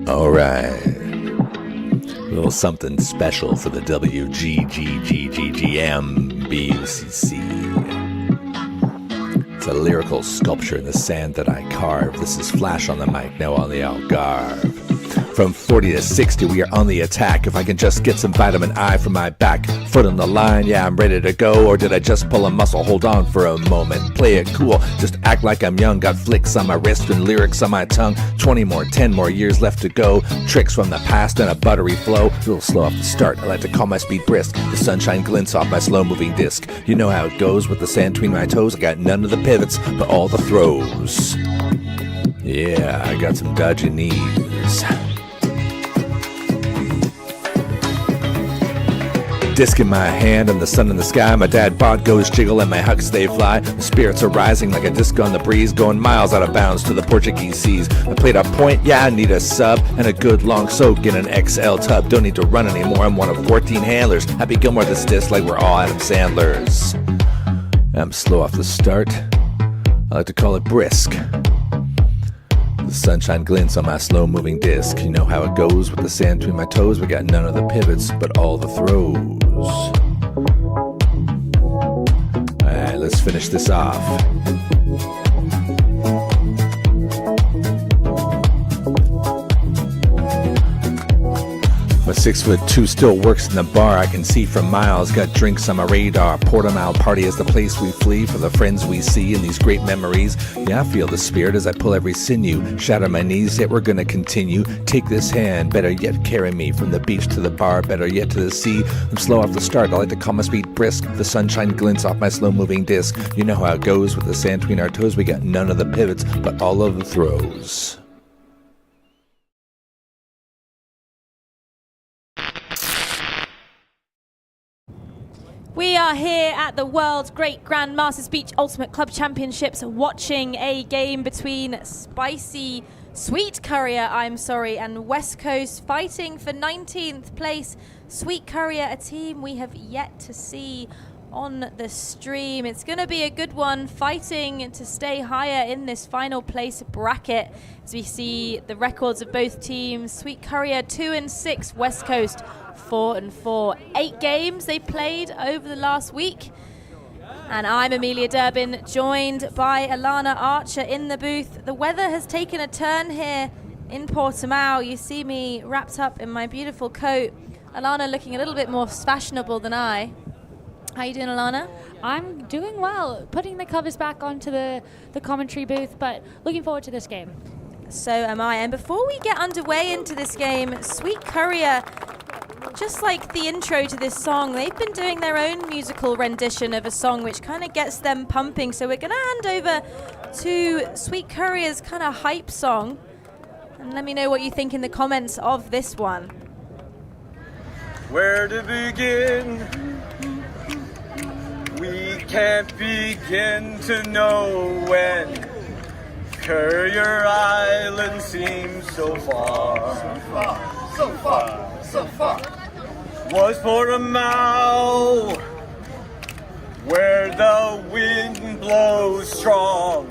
All right. A little something special for the WGGGMBUCC. It's a lyrical sculpture in the sand that I carve. This is Flash on the mic, now on the Algarve. From 40 to 60, we are on the attack. If I can just get some vitamin I from my back foot on the line, yeah, I'm ready to go. Or did I just pull a muscle? Hold on for a moment. Play it cool, just act like I'm young. Got flicks on my wrist and lyrics on my tongue. 10 more years left to go. Tricks from the past and a buttery flow. A little slow off the start, I like to call my speed brisk. The sunshine glints off my slow-moving disc. You know how it goes with the sand between my toes. I got none of the pivots, but all the throws. Yeah, I got some dodgy knees. Disc in my hand and the sun in the sky. My dad bod goes jiggle and my hucks they fly. The spirits are rising like a disc on the breeze, going miles out of bounds to the Portuguese seas. I played a point, yeah, I need a sub and a good long soak in an XL tub. Don't need to run anymore, I'm one of 14 handlers. Happy Gilmore this disc like we're all Adam Sandlers. I'm slow off the start, I like to call it brisk. The sunshine glints on my slow-moving disc. You know how it goes with the sand between my toes. We got none of the pivots, but all the throws. Alright, let's finish this off. My 6'2" still works in the bar. I can see from miles. Got drinks on my radar. Portimão party is the place we flee for the friends we see in these great memories. Yeah, I feel the spirit as I pull every sinew. Shatter my knees, yet we're gonna continue. Take this hand, better yet carry me from the beach to the bar, better yet to the sea. I'm slow off the start, I like to call my speed brisk. The sunshine glints off my slow-moving disc. You know how it goes with the sand between our toes. We got none of the pivots, but all of the throws. We are here at the World's Great Grand Masters Beach Ultimate Club Championships watching a game between Spicy Sweet Currier, and West Coast fighting for 19th place. Sweet Currier, a team we have yet to see on the stream. It's going to be a good one, fighting to stay higher in this final place bracket. As we see the records of both teams, Sweet Currier 2-6, West Coast 4-4. 8 games they played over the last week. And I'm Amelia Durbin, joined by Alana Archer in the booth. The weather has taken a turn here in Portimão. You see me wrapped up in my beautiful coat. Alana looking a little bit more fashionable than I. How you doing, Alana? I'm doing well. Putting the covers back onto the commentary booth, but looking forward to this game. So am I. And before we get underway into this game, Sweet Currier, just like the intro to this song, they've been doing their own musical rendition of a song which kind of gets them pumping. So we're going to hand over to Sweet Currier's kind of hype song. And let me know what you think in the comments of this one. Where to begin? We can't begin to know when Currier Island seems so far. So far, so far, so far. Was Portimão, where the wind blows strong.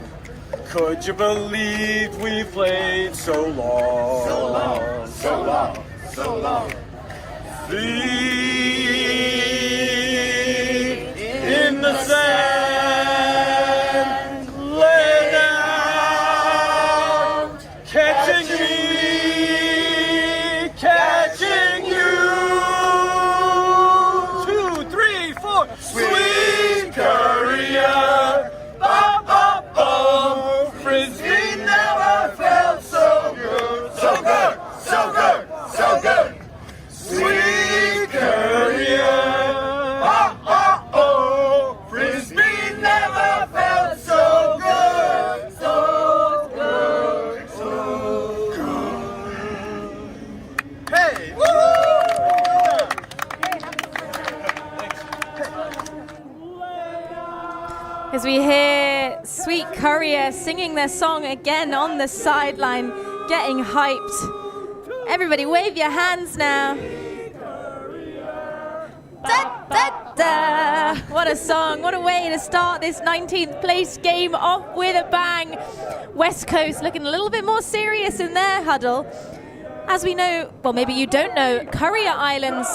Could you believe we played so long? So long, so long, so long. Feet in the sand, lay down, catching me, catching you. 2, 3, 4, Sweet Currier, ba ba ba. Frisbee never felt so good, so good, so good, so good. Sweet Currier, oh, oh, oh, Frisbee never felt so good, so good, so good. Hey, woo! As we hear Sweet Currier singing their song again on the sideline, getting hyped. Everybody wave your hands now. Da, da, da. What a song, what a way to start this 19th place game off with a bang. West Coast looking a little bit more serious in their huddle. As we know, well, maybe you don't know, Currier Islands,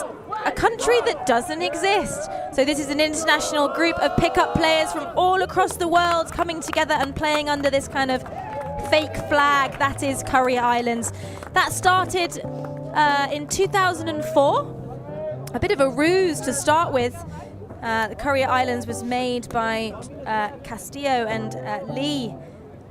a country that doesn't exist. So this is an international group of pickup players from all across the world coming together and playing under this kind of fake flag that is Currier Islands. That started in 2004, a bit of a ruse to start with. The Currier Islands was made by Castillo and Lee,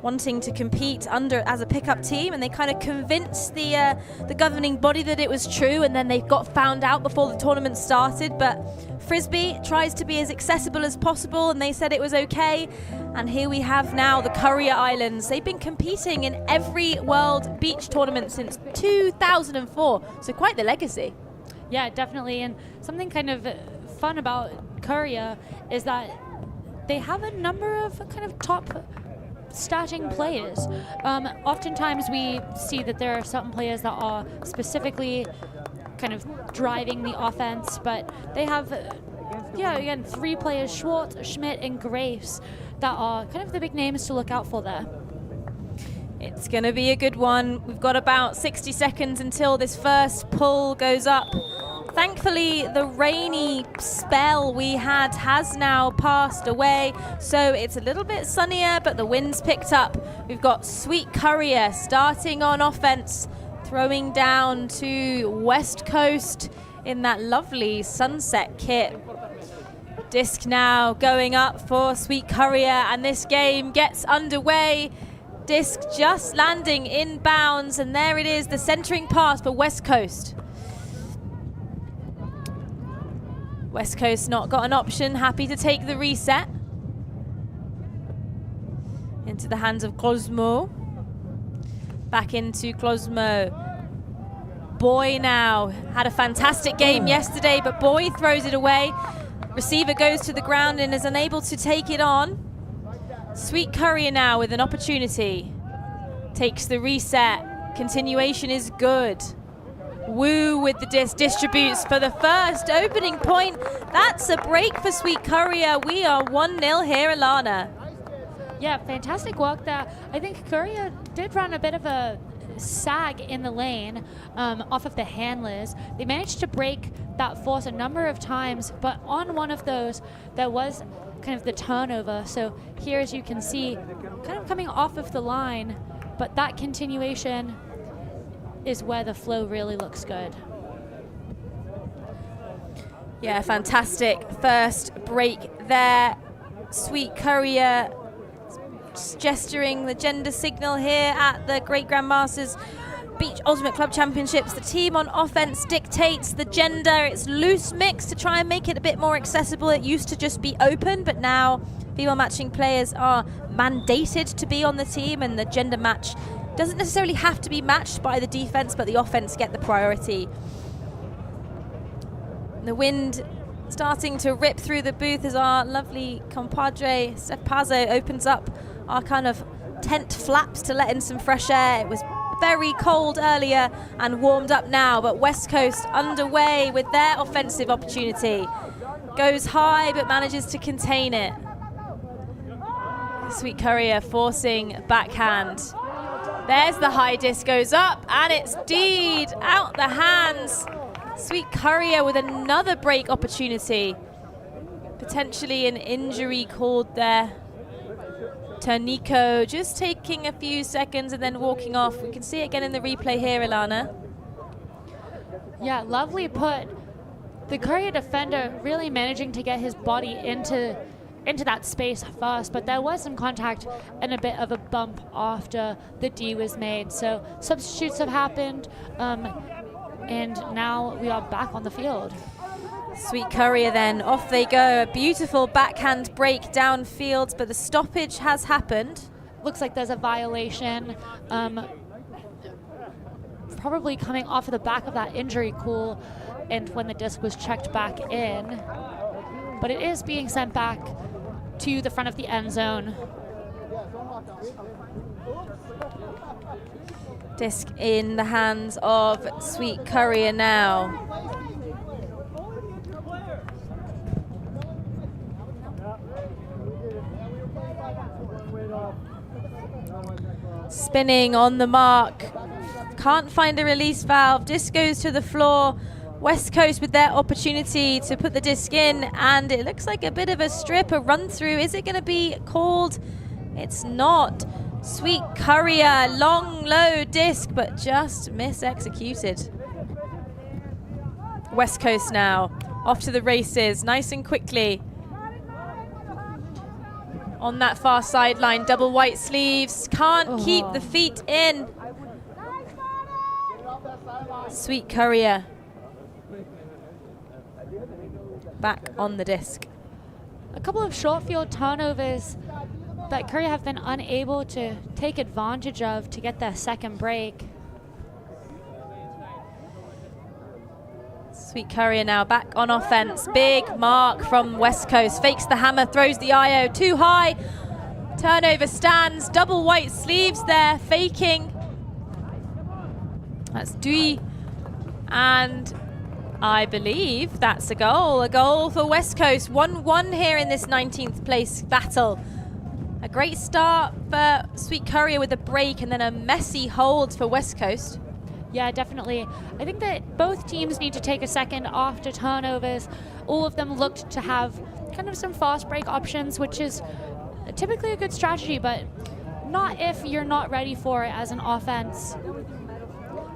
wanting to compete as a pickup team, and they kind of convinced the governing body that it was true, and then they got found out before the tournament started. But Frisbee tries to be as accessible as possible, and they said it was okay. And here we have now the Currier Islands. They've been competing in every World Beach tournament since 2004, so quite the legacy. Yeah, definitely. And something kind of fun about Currier is that they have a number of kind of top starting players. Oftentimes we see that there are certain players that are specifically kind of driving the offense, but they have, again, 3 players, Schwartz, Schmidt, and Graves, that are kind of the big names to look out for there. It's going to be a good one. We've got about 60 seconds until this first pull goes up. Thankfully, the rainy spell we had has now passed away, so it's a little bit sunnier, but the wind's picked up. We've got Sweet Currier starting on offense, throwing down to West Coast in that lovely sunset kit. Disc now going up for Sweet Currier, and this game gets underway. Disc just landing in bounds, and there it is, the centering pass for West Coast. West Coast not got an option, happy to take the reset. Into the hands of Cosmo. Back into Cosmo. Boy now had a fantastic game yesterday, but Boy throws it away. Receiver goes to the ground and is unable to take it on. Sweet Currier now with an opportunity. Takes the reset. Continuation is good. Wu with the disc, distributes for the first opening point. That's a break for Sweet Currier. We are 1-0 here, Alana. Yeah, fantastic work there. I think Currier did run a bit of a sag in the lane off of the handlers. They managed to break that force a number of times, but on one of those, there was kind of the turnover. So here, as you can see, kind of coming off of the line, but that continuation is where the flow really looks good. Yeah, fantastic first break there. Sweet Currier gesturing the gender signal here at the Great Grandmasters Beach Ultimate Club Championships. The team on offense dictates the gender. It's loose mix to try and make it a bit more accessible. It used to just be open, but now female matching players are mandated to be on the team, and the gender match doesn't necessarily have to be matched by the defense, but the offense get the priority. The wind starting to rip through the booth as our lovely compadre Steph Pazzo opens up our kind of tent flaps to let in some fresh air. It was very cold earlier and warmed up now, but West Coast underway with their offensive opportunity. Goes high but manages to contain it. Sweet Currier forcing backhand. There's the high disc, goes up, and it's Deed out the hands. Sweet Currier with another break opportunity. Potentially an injury called there. Turnico just taking a few seconds and then walking off. We can see it again in the replay here, Ilana. Yeah, lovely put. The Currier defender really managing to get his body into that space first, but there was some contact and a bit of a bump after the D was made. So substitutes have happened, and now we are back on the field. Sweet Currier then, off they go. A beautiful backhand break downfield, but the stoppage has happened. Looks like there's a violation, probably coming off of the back of that injury call and when the disc was checked back in. But it is being sent back to the front of the end zone. Disc in the hands of Sweet Currier now. Spinning on the mark. can't find a release valve. Disc goes to the floor. West Coast with their opportunity to put the disc in, and it looks like a bit of a strip, a run through. Is it going to be called? It's not. Sweet Currier, long, low disc, but just mis-executed. West Coast now, off to the races, nice and quickly. On that far sideline, double white sleeves, can't keep the feet in. Sweet Currier back on the disc. A couple of short field turnovers that Currier have been unable to take advantage of to get their second break. Sweet Currier now back on offense. Big mark from West Coast. Fakes the hammer, throws the IO too high. Turnover stands, double white sleeves there, faking. That's Dui. And I believe that's a goal for West Coast. 1-1 here in this 19th place battle. A great start for Sweet Currier with a break and then a messy hold for West Coast. Yeah, definitely. I think that both teams need to take a second after turnovers. All of them looked to have kind of some fast break options, which is typically a good strategy, but not if you're not ready for it as an offense.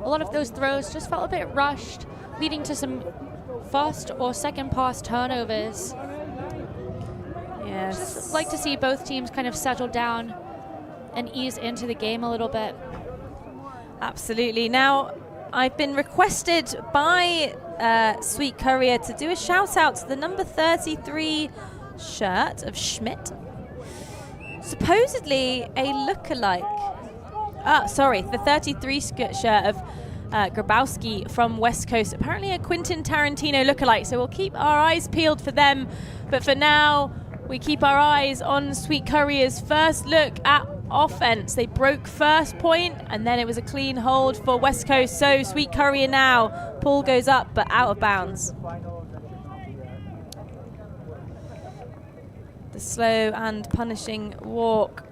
A lot of those throws just felt a bit rushed, leading to some first or second pass turnovers. Yes. Just like to see both teams kind of settle down and ease into the game a little bit. Absolutely. Now, I've been requested by Sweet Currier to do a shout out to the number 33 shirt of Schmidt. Supposedly a lookalike. The 33 shirt of Grabowski from West Coast. Apparently a Quentin Tarantino lookalike, so we'll keep our eyes peeled for them. But for now, we keep our eyes on Sweet Currier's first look at offense. They broke first point, and then it was a clean hold for West Coast. So Sweet Currier now, pull goes up, but out of bounds. The slow and punishing walk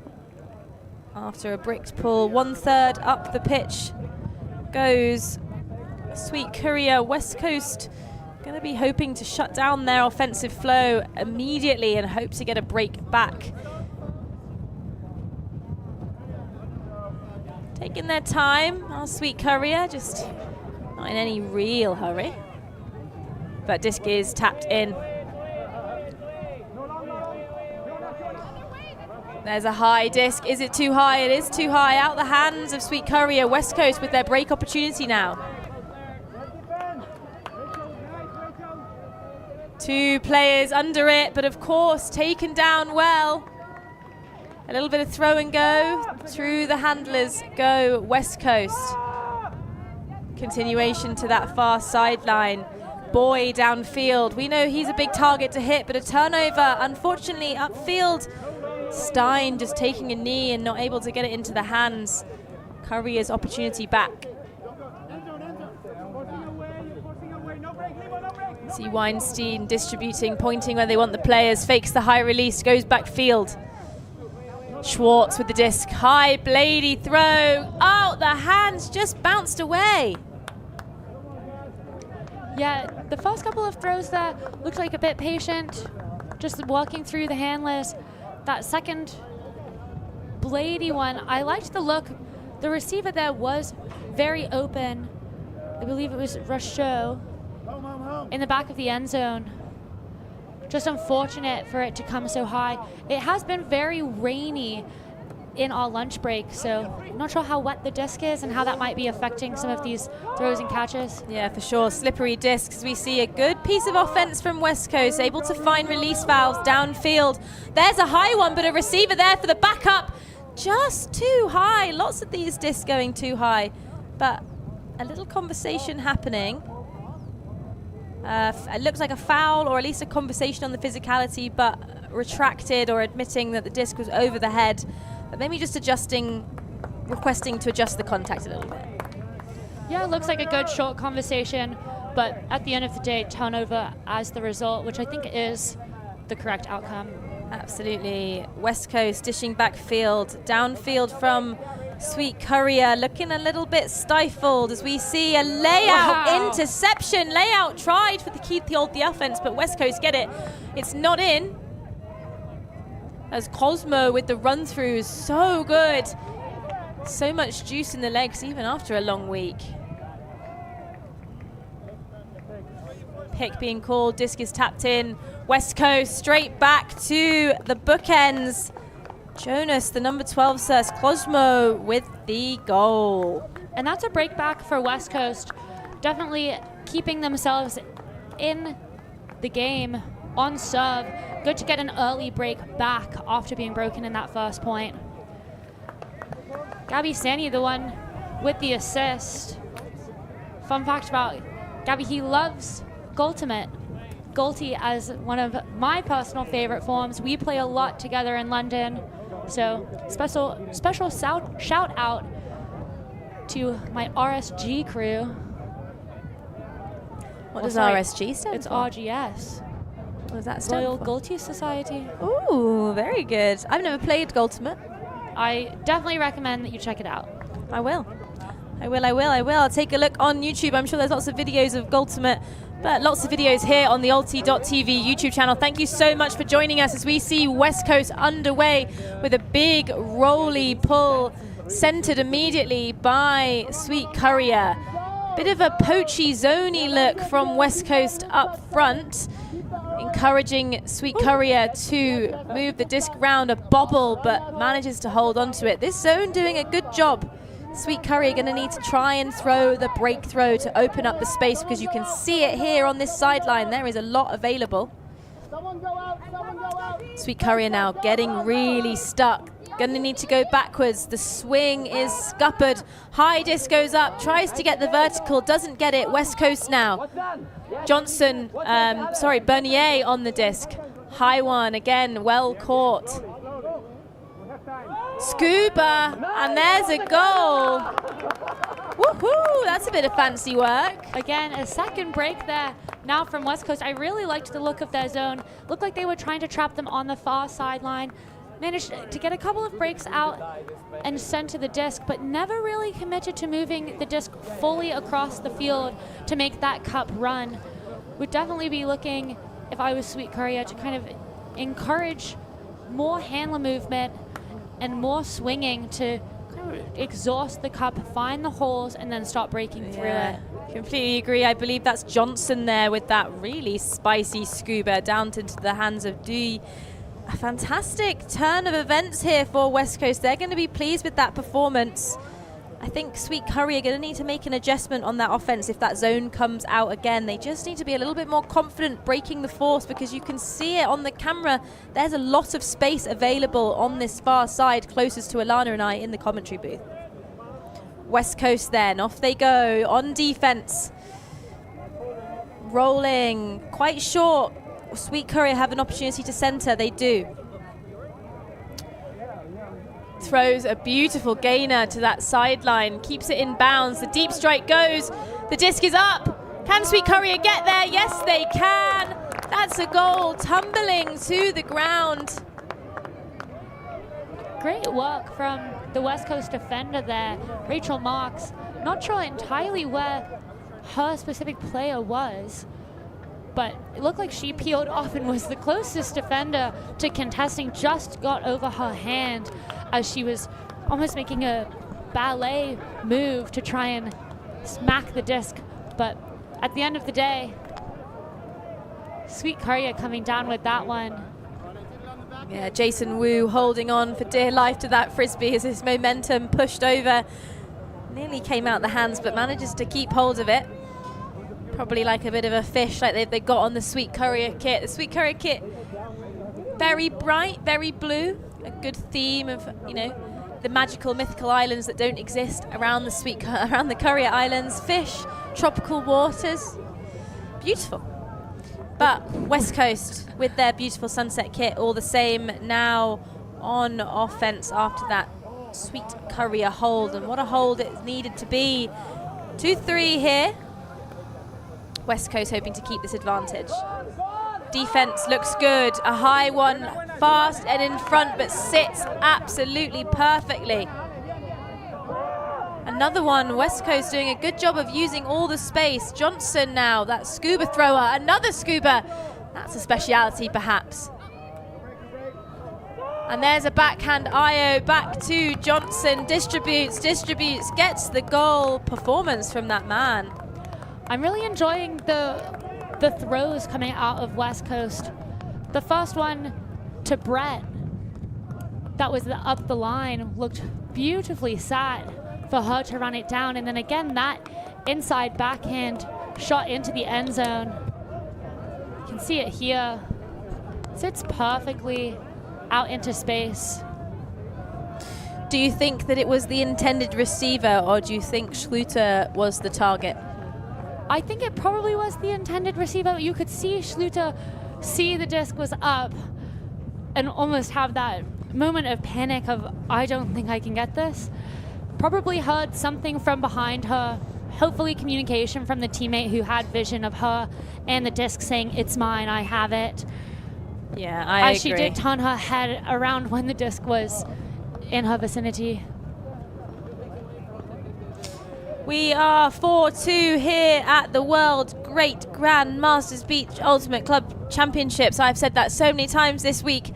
after a bricked pull. 1/3 up the pitch goes Sweet Currier. West Coast going to be hoping to shut down their offensive flow immediately and hope to get a break back. Taking their time, our Sweet Currier, just not in any real hurry. But disc is tapped in. There's a high disc. Is it too high? It is too high. Out the hands of Sweet Currier. West Coast with their break opportunity now. Two players under it, but of course taken down well. A little bit of throw and go through the handlers. Go West Coast. Continuation to that far sideline. Boy downfield. We know he's a big target to hit, but a turnover, unfortunately, upfield. Stein just taking a knee and not able to get it into the hands. Currier's opportunity back. See Weinstein distributing, pointing where they want the players, fakes the high release, goes backfield. Schwartz with the disc, high bladey throw, out the hands, just bounced away. Yeah, the first couple of throws there looked like a bit patient, just walking through the handlers. That second bladey one, I liked the look. The receiver there was very open. I believe it was Rocheau in the back of the end zone. Just unfortunate for it to come so high. It has been very rainy in our lunch break, so I'm not sure how wet the disc is and how that might be affecting some of these throws and catches. Yeah, for sure. Slippery discs. We see a good piece of offense from West Coast, able to find release valves downfield. There's a high one, but a receiver there for the backup. Just too high. Lots of these discs going too high, but a little conversation happening. It looks like a foul, or at least a conversation on the physicality, but retracted or admitting that the disc was over the head. But maybe just requesting to adjust the contact a little bit. Yeah, it looks like a good short conversation, but at the end of the day, turnover as the result, which I think is the correct outcome. Absolutely. West Coast dishing backfield, downfield from Sweet Currier looking a little bit stifled as we see a layout interception. Layout tried for the keep the offense, but West Coast get it. It's not in. As Cosmo with the run through is so good. So much juice in the legs even after a long week. Pick being called, disc is tapped in. West Coast straight back to the bookends. Jonas, the number 12 says Cosmo with the goal. And that's a break back for West Coast. Definitely keeping themselves in the game on serve. Good to get an early break back after being broken in that first point. Gabby Sani, the one with the assist. Fun fact about Gabby, he loves Ultimate. Ulti as one of my personal favorite forms. We play a lot together in London. So special shout out to my RSG crew. What does RSG stand for? It's RGS. What does that stand Royal for? Gulti Society. Ooh, very good. I've never played Ultimate. I definitely recommend that you check it out. I will. I'll take a look on YouTube. I'm sure there's lots of videos of Ultimate, but lots of videos here on the ULTI.TV YouTube channel. Thank you so much for joining us as we see West Coast underway with a big roly pull centered immediately by Sweet Currier. Bit of a poachy, zoney look from West Coast up front, encouraging Sweet Currier to move the disc round a bobble, but manages to hold onto it. This zone doing a good job. Sweet Currier going to need to try and throw the break throw to open up the space, because you can see it here on this sideline. There is a lot available. Sweet Currier now getting really stuck. Going to need to go backwards. The swing is scuppered. High disc goes up, tries to get the vertical, doesn't get it. West Coast now. Bernier on the disc. High one again, well caught. Scuba, and there's a goal. Woohoo, that's a bit of fancy work. Again, a second break there now from West Coast. I really liked the look of their zone. Looked like they were trying to trap them on the far sideline. Managed to get a couple of breaks out and send to the disc, but never really committed to moving the disc fully across the field to make that cup run. Would definitely be looking, if I was Sweet Currier, to kind of encourage more handler movement and more swinging to kind of exhaust the cup, find the holes, and then start breaking through it. Completely agree. I believe that's Johnson there with that really spicy scuba down into the hands of Dee. A fantastic turn of events here for West Coast. They're going to be pleased with that performance. I think Sweet Currier are going to need to make an adjustment on that offense if that zone comes out again. They just need to be a little bit more confident breaking the force, because you can see it on the camera. There's a lot of space available on this far side closest to Alana and I in the commentary booth. West Coast then, off they go on defense. Rolling, quite short. Sweet Currier have an opportunity to center. They do. Throws a beautiful gainer to that sideline, keeps it in bounds. The deep strike goes. The disc is up. Can Sweet Currier get there? Yes, they can. That's a goal, tumbling to the ground. Great work from the West Coast defender there, Rachel Marks. Not sure entirely where her specific player was, but it looked like she peeled off and was the closest defender to contesting, just got over her hand as she was almost making a ballet move to try and smack the disc. But at the end of the day, Sweet Currier coming down with that one. Yeah, Jason Wu holding on for dear life to that Frisbee as his momentum pushed over. Nearly came out the hands, but manages to keep hold of it. Probably like a bit of a fish like they got on the Sweet Currier kit. The Sweet Currier kit, very bright, very blue. A good theme of, you know, the magical, mythical islands that don't exist around the around the Currier Islands. Fish, tropical waters, beautiful. But West Coast with their beautiful sunset kit, all the same, now on offense after that Sweet Currier hold, and what a hold it needed to be. 2-3 here. West Coast hoping to keep this advantage. Defense looks good. A high one, fast and in front, but sits absolutely perfectly. Another one, West Coast doing a good job of using all the space. Johnson now, that scuba thrower, another scuba. That's a speciality perhaps. And there's a backhand IO back to Johnson, distributes, gets the goal. Performance from that man. I'm really enjoying the throws coming out of West Coast. The first one to Brett, that was up the line, looked beautifully set for her to run it down. And then again, that inside backhand shot into the end zone. You can see it here. Sits perfectly out into space. Do you think that it was the intended receiver, or do you think Schluter was the target? I think it probably was the intended receiver. You could see Schluter see the disc was up and almost have that moment of panic of, I don't think I can get this. Probably heard something from behind her, hopefully communication from the teammate who had vision of her and the disc saying, it's mine, I have it. Yeah, I agree. As she did turn her head around when the disc was in her vicinity. We are 4-2 here at the World Great Grand Masters Beach Ultimate Club Championships. I've said that so many times this week.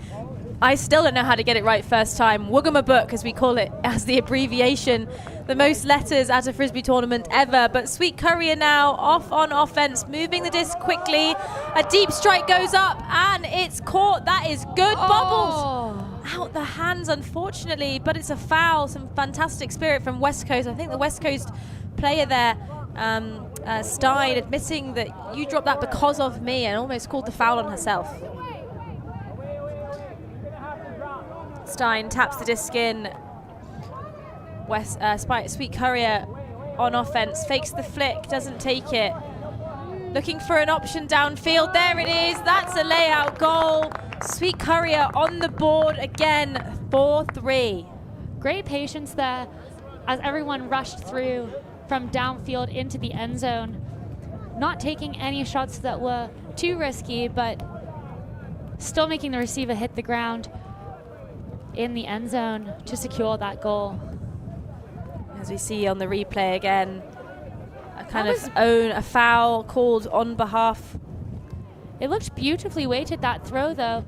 I still don't know how to get it right first time. WGGMBUCC, as we call it, as the abbreviation. The most letters at a Frisbee tournament ever. But Sweet Currier now off on offense, moving the disc quickly. A deep strike goes up and it's caught. That is good. Bobbled out the hands, unfortunately, but it's a foul. Some fantastic spirit from West Coast. I think the West Coast player there, Stein, admitting that you dropped that because of me and almost called the foul on herself. Stein taps the disc in. Sweet Currier on offense, fakes the flick, doesn't take it. Looking for an option downfield. There it is. That's a layout goal. Sweet Currier on the board again, 4-3. Great patience there as everyone rushed through from downfield into the end zone. Not taking any shots that were too risky, but still making the receiver hit the ground in the end zone to secure that goal. As we see on the replay again, a foul called on behalf. It looked beautifully weighted, that throw though.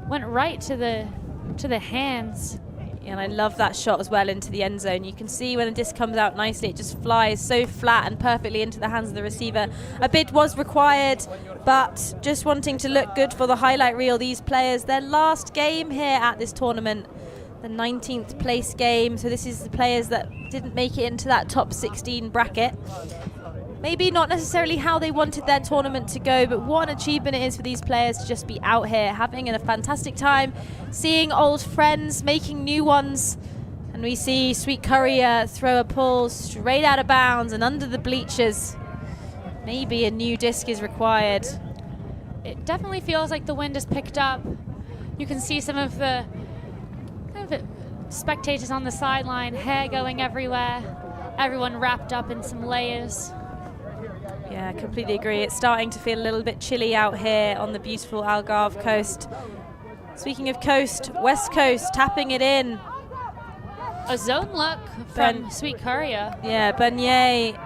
Went right to the hands. And I love that shot as well into the end zone. You can see when the disc comes out nicely, it just flies so flat and perfectly into the hands of the receiver. A bid was required, but just wanting to look good for the highlight reel, these players, their last game here at this tournament, the 19th place game. So this is the players that didn't make it into that top 16 bracket. Maybe not necessarily how they wanted their tournament to go, but what an achievement it is for these players to just be out here having a fantastic time, seeing old friends, making new ones. And we see Sweet Currier throw a pull straight out of bounds and under the bleachers. Maybe a new disc is required. It definitely feels like the wind has picked up. You can see some of the spectators on the sideline, hair going everywhere, everyone wrapped up in some layers. Yeah, I completely agree. It's starting to feel a little bit chilly out here on the beautiful Algarve coast. Speaking of coast, West Coast tapping it in. A zone look from Sweet Currier. Yeah, Bernier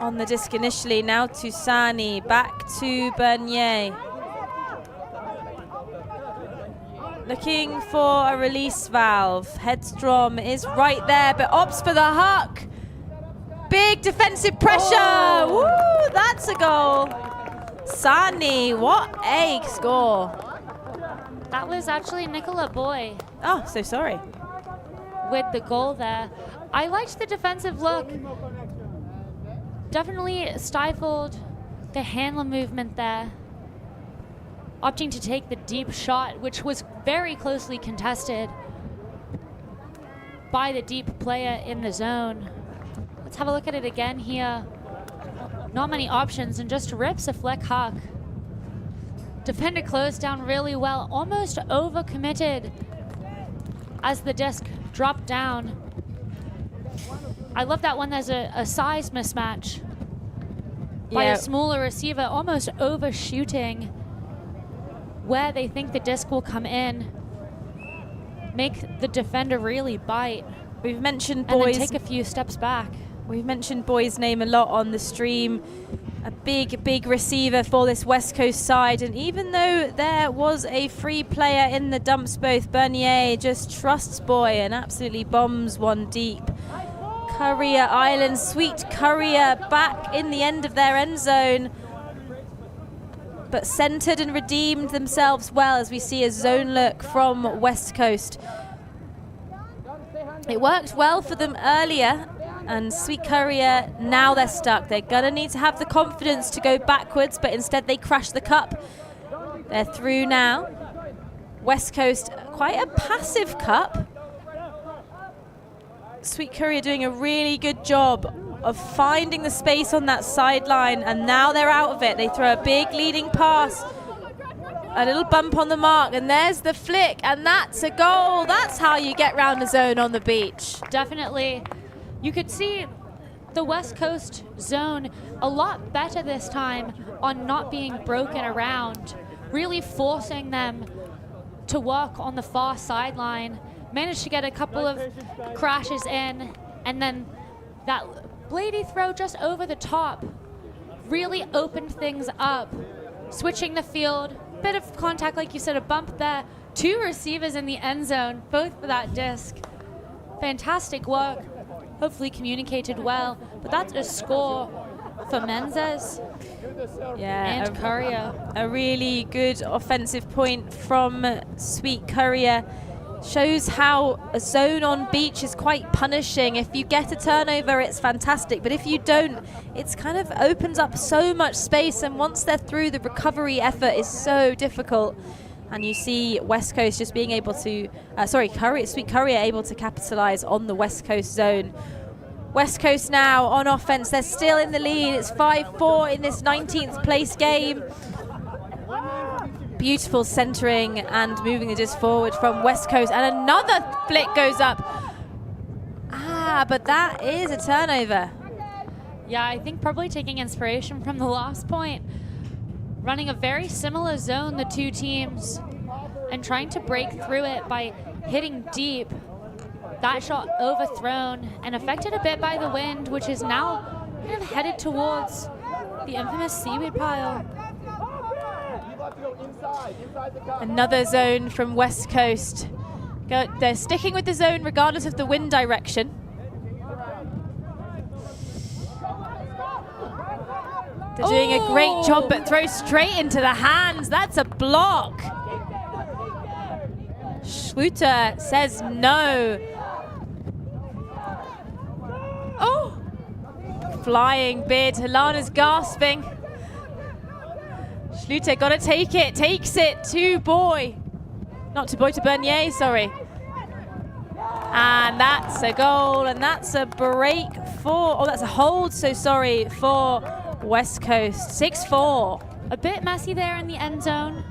on the disc initially, now to Sani, back to Bernier. Looking for a release valve. Headstrom is right there, but opts for the huck. Big defensive pressure. Oh. Woo, that's a goal. Sani, what a score. That was actually Nicola Boy. Oh, so sorry. With the goal there. I liked the defensive look. Definitely stifled the handler movement there. Opting to take the deep shot, which was very closely contested by the deep player in the zone. Let's have a look at it again here. Not many options and just rips a flick huck. Defender closed down really well, almost overcommitted as the disc dropped down. I love that when there's a size mismatch by a smaller receiver, almost overshooting where they think the disc will come in. Make the defender really bite. We've mentioned and boys. then take a few steps back. We've mentioned Boy's name a lot on the stream. A big receiver for this West Coast side. And even though there was a free player in the dumps both, Bernier just trusts Boy and absolutely bombs one deep. Currier Island, Sweet Currier back in the end of their end zone, but centered and redeemed themselves well as we see a zone look from West Coast. It worked well for them earlier, and Sweet Currier, now they're stuck. They're gonna need to have the confidence to go backwards, but instead they crash the cup. They're through now. West Coast, quite a passive cup. Sweet Currier doing a really good job of finding the space on that sideline, and now they're out of it. They throw a big leading pass, a little bump on the mark, and there's the flick, and that's a goal. That's how you get round the zone on the beach. Definitely. You could see the West Coast zone a lot better this time on not being broken around, really forcing them to work on the far sideline. Managed to get a couple of crashes in, and then that bladey throw just over the top really opened things up, switching the field. Bit of contact, like you said, a bump there. 2 receivers in the end zone, both for that disc. Fantastic work. Hopefully communicated well, but that's a score for Menzies and Currier. A really good offensive point from Sweet Currier. Shows how a zone on beach is quite punishing. If you get a turnover, it's fantastic, but if you don't, it's kind of opens up so much space, and once they're through, the recovery effort is so difficult. And you see West Coast just being able to, Sweet Currier able to capitalize on the West Coast zone. West Coast now on offense. They're still in the lead. It's 5-4 in this 19th place game. Beautiful centering and moving the disc forward from West Coast. And another flick goes up. But that is a turnover. Yeah, I think probably taking inspiration from the last point. Running a very similar zone, the two teams, and trying to break through it by hitting deep. That shot overthrown and affected a bit by the wind, which is now kind of headed towards the infamous seaweed pile. Another zone from West Coast. They're sticking with the zone regardless of the wind direction. They're doing a great job, but throw straight into the hands. That's a block. Schluter says no. Oh! Flying bid. Helana's gasping. Schluter got to take it. Takes it to Boy. Not to Boy, to Bernier, sorry. And that's a goal, and that's a break for, that's a hold, so sorry, for West Coast. 6-4. A bit messy there in the end zone.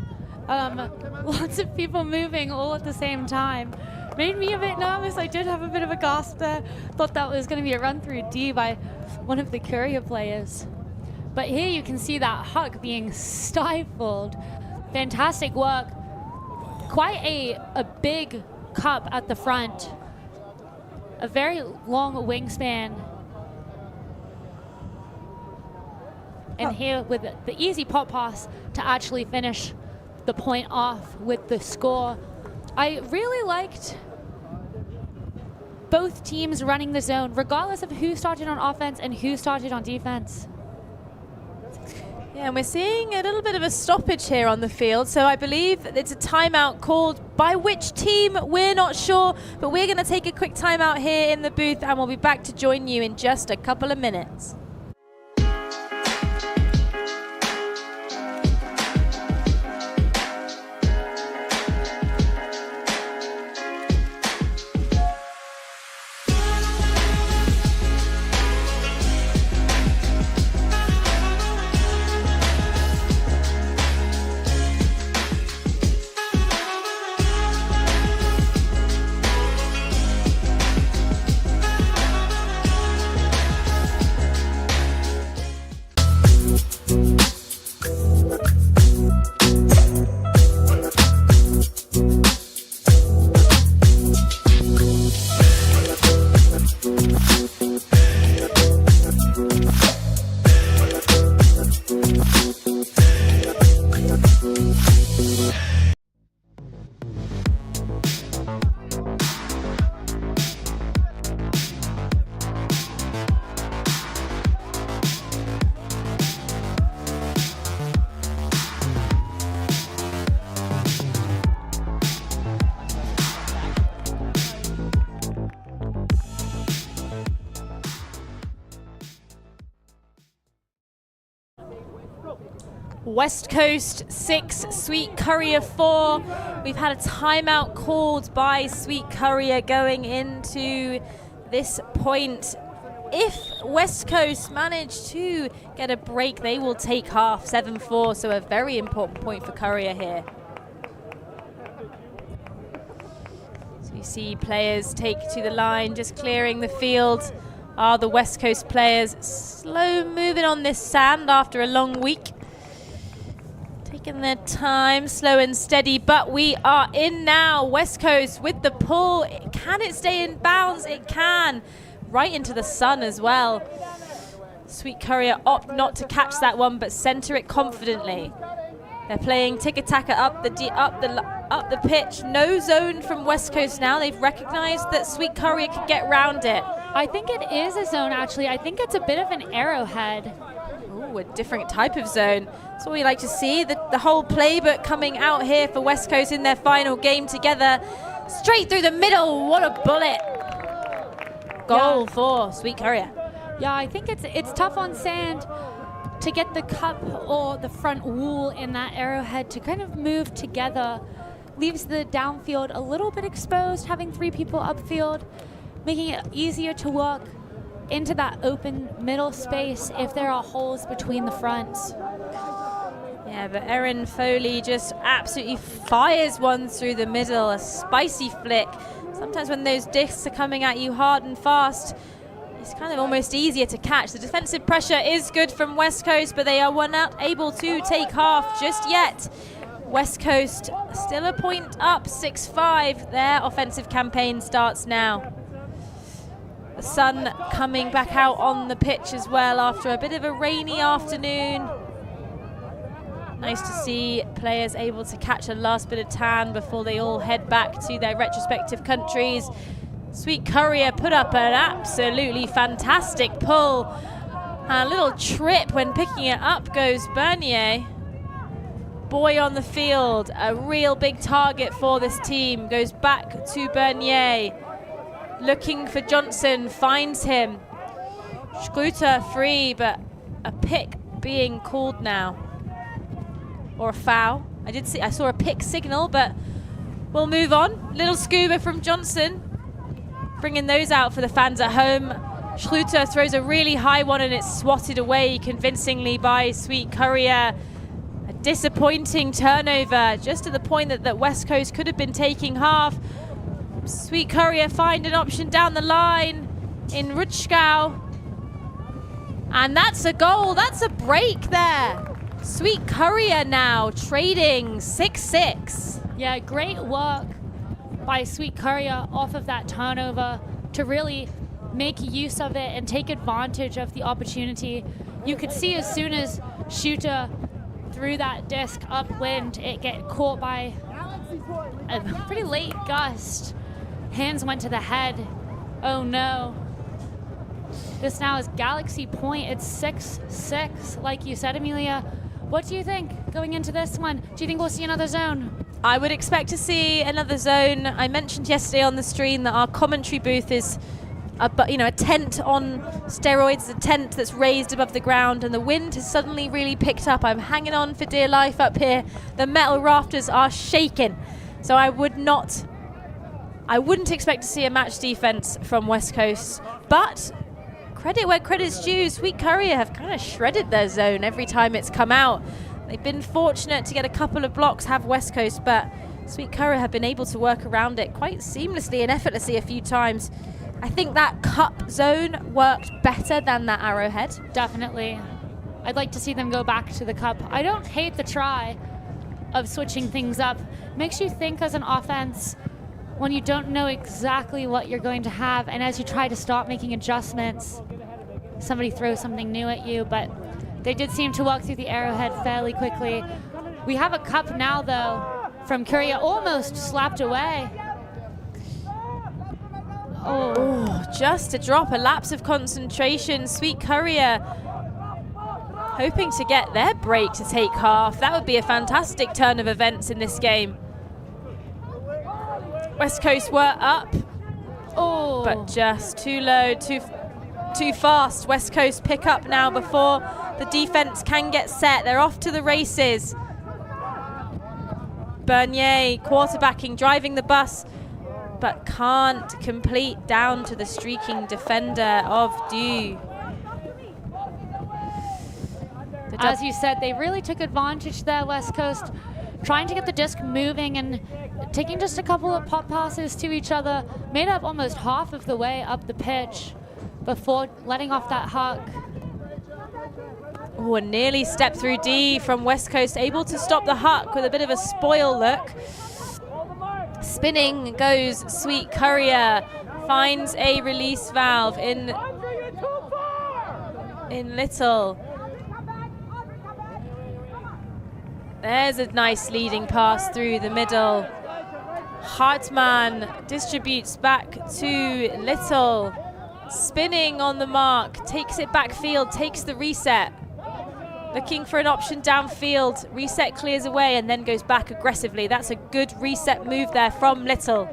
Lots of people moving all at the same time. Made me a bit nervous. I did have a bit of a gasp there. Thought that was going to be a run through D by one of the Currier players. But here you can see that huck being stifled. Fantastic work. Quite a big cup at the front. A very long wingspan. And here with the easy pop pass to actually finish the point off with the score. I really liked both teams running the zone, regardless of who started on offense and who started on defense. Yeah, and we're seeing a little bit of a stoppage here on the field, so I believe it's a timeout called by which team, we're not sure, but we're going to take a quick timeout here in the booth, and we'll be back to join you in just a couple of minutes. West Coast 6, Sweet Currier 4. We've had a timeout called by Sweet Currier going into this point. If West Coast manage to get a break, they will take half, 7-4, so a very important point for Currier here. So you see players take to the line, just clearing the field. Are the West Coast players slow moving on this sand after a long week? Taking their time, slow and steady, but we are in now. West Coast with the pull. Can it stay in bounds? It can. Right into the sun as well. Sweet Currier opt not to catch that one, but center it confidently. They're playing tiki-taka up the pitch. No zone from West Coast now. They've recognized that Sweet Currier can get round it. I think it is a zone, actually. I think it's a bit of an arrowhead. Ooh, a different type of zone. That's what we like to see. The whole playbook coming out here for West Coast in their final game together. Straight through the middle. What a bullet. Goal for Sweet Currier. Yeah, I think it's tough on sand to get the cup or the front wool in that arrowhead to kind of move together. Leaves the downfield a little bit exposed, having 3 people upfield, making it easier to walk into that open middle space if there are holes between the fronts. Yeah, but Erin Foley just absolutely fires one through the middle, a spicy flick. Sometimes when those discs are coming at you hard and fast, it's kind of almost easier to catch. The defensive pressure is good from West Coast, but they are not able to take half just yet. West Coast still a point up, 6-5. Their offensive campaign starts now. The sun coming back out on the pitch as well after a bit of a rainy afternoon. Nice to see players able to catch a last bit of tan before they all head back to their respective countries. Sweet Currier put up an absolutely fantastic pull. A little trip when picking it up goes Bernier. Boy on the field, a real big target for this team. Goes back to Bernier. Looking for Johnson, finds him. Schreuter free, but a pick being called now. Or a foul. I saw a pick signal, but we'll move on. Little scuba from Johnson. Bringing those out for the fans at home. Schreuter throws a really high one and it's swatted away convincingly by Sweet Currier. A disappointing turnover, just to the point that West Coast could have been taking half. Sweet Currier find an option down the line in Rutschgau. And that's a goal, that's a break there. Sweet Currier now trading 6-6. Yeah, great work by Sweet Currier off of that turnover to really make use of it and take advantage of the opportunity. You could see as soon as Schreuter threw that disc upwind, it get caught by a pretty late gust. Hands went to the head. Oh no. This now is Galaxy Point. It's 6-6, like you said, Amelia. What do you think going into this one? Do you think we'll see another zone? I would expect to see another zone. I mentioned yesterday on the stream that our commentary booth is a tent on steroids, a tent that's raised above the ground, and the wind has suddenly really picked up. I'm hanging on for dear life up here. The metal rafters are shaking. So I wouldn't expect to see a match defense from West Coast, but credit where credit's due. Sweet Currier have kind of shredded their zone every time it's come out. They've been fortunate to get a couple of blocks, have West Coast, but Sweet Currier have been able to work around it quite seamlessly and effortlessly a few times. I think that cup zone worked better than that arrowhead. Definitely. I'd like to see them go back to the cup. I don't hate the try of switching things up. Makes you think as an offense when you don't know exactly what you're going to have, and as you try to stop making adjustments, somebody throws something new at you, but they did seem to walk through the arrowhead fairly quickly. We have a cup now, though, from Currier, almost slapped away. Oh, just to drop a lapse of concentration. Sweet Currier hoping to get their break to take half. That would be a fantastic turn of events in this game. West Coast were up, but just too low, too fast. West Coast pick up now before the defense can get set. They're off to the races. Bernier quarterbacking, driving the bus, but can't complete down to the streaking defender of Du. As you said, they really took advantage there, West Coast, trying to get the disc moving and taking just a couple of pop passes to each other, made up almost half of the way up the pitch before letting off that huck. Oh, and nearly stepped through D from West Coast, able to stop the huck with a bit of a spoil look. Spinning goes Sweet Currier, finds a release valve in Little. There's a nice leading pass through the middle. Hartmann distributes back to Little. Spinning on the mark, takes it backfield, takes the reset. Looking for an option downfield. Reset clears away and then goes back aggressively. That's a good reset move there from Little.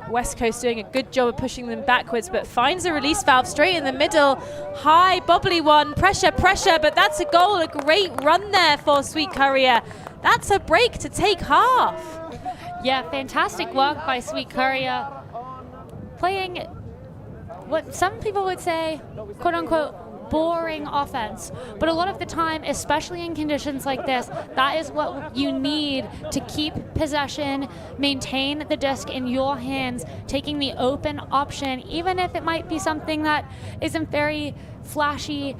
West Coast doing a good job of pushing them backwards, but finds a release valve straight in the middle. High, bobbly one, pressure, but that's a goal. A great run there for Sweet Currier. That's a break to take half. Yeah, fantastic work by Sweet Currier. Playing what some people would say, quote unquote, boring offense. But a lot of the time, especially in conditions like this, that is what you need to keep possession, maintain the disc in your hands, taking the open option, even if it might be something that isn't very flashy.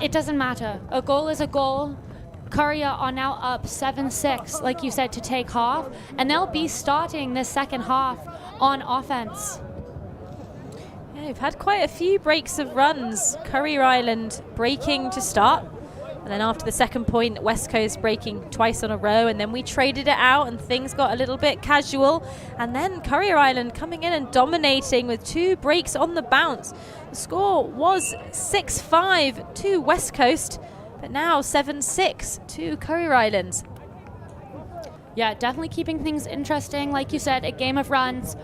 It doesn't matter. A goal is a goal. Currier are now up 7-6, like you said, to take half, and they'll be starting this second half on offense. Yeah, we've had quite a few breaks of runs. Currier Island breaking to start, and then after the second point, West Coast breaking twice on a row, and then we traded it out and things got a little bit casual, and then Currier Island coming in and dominating with 2 breaks on the bounce. The score was 6-5 to West Coast, but now 7-6 to Currier Island. Yeah, definitely keeping things interesting. Like you said, a game of runs,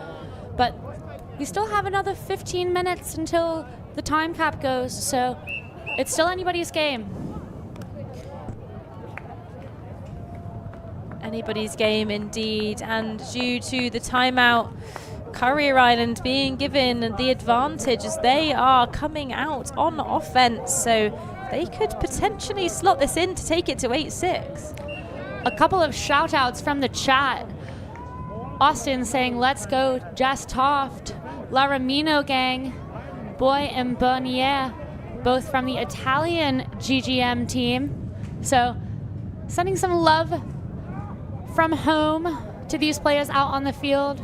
but we still have another 15 minutes until the time cap goes, so it's still anybody's game. Anybody's game indeed, and due to the timeout, Currier Island being given the advantage as they are coming out on offense, so they could potentially slot this in to take it to 8-6. A couple of shout outs from the chat. Austin saying, let's go Jess Toft, Laramino gang, Boy and Bernier, both from the Italian GGM team. So sending some love from home to these players out on the field.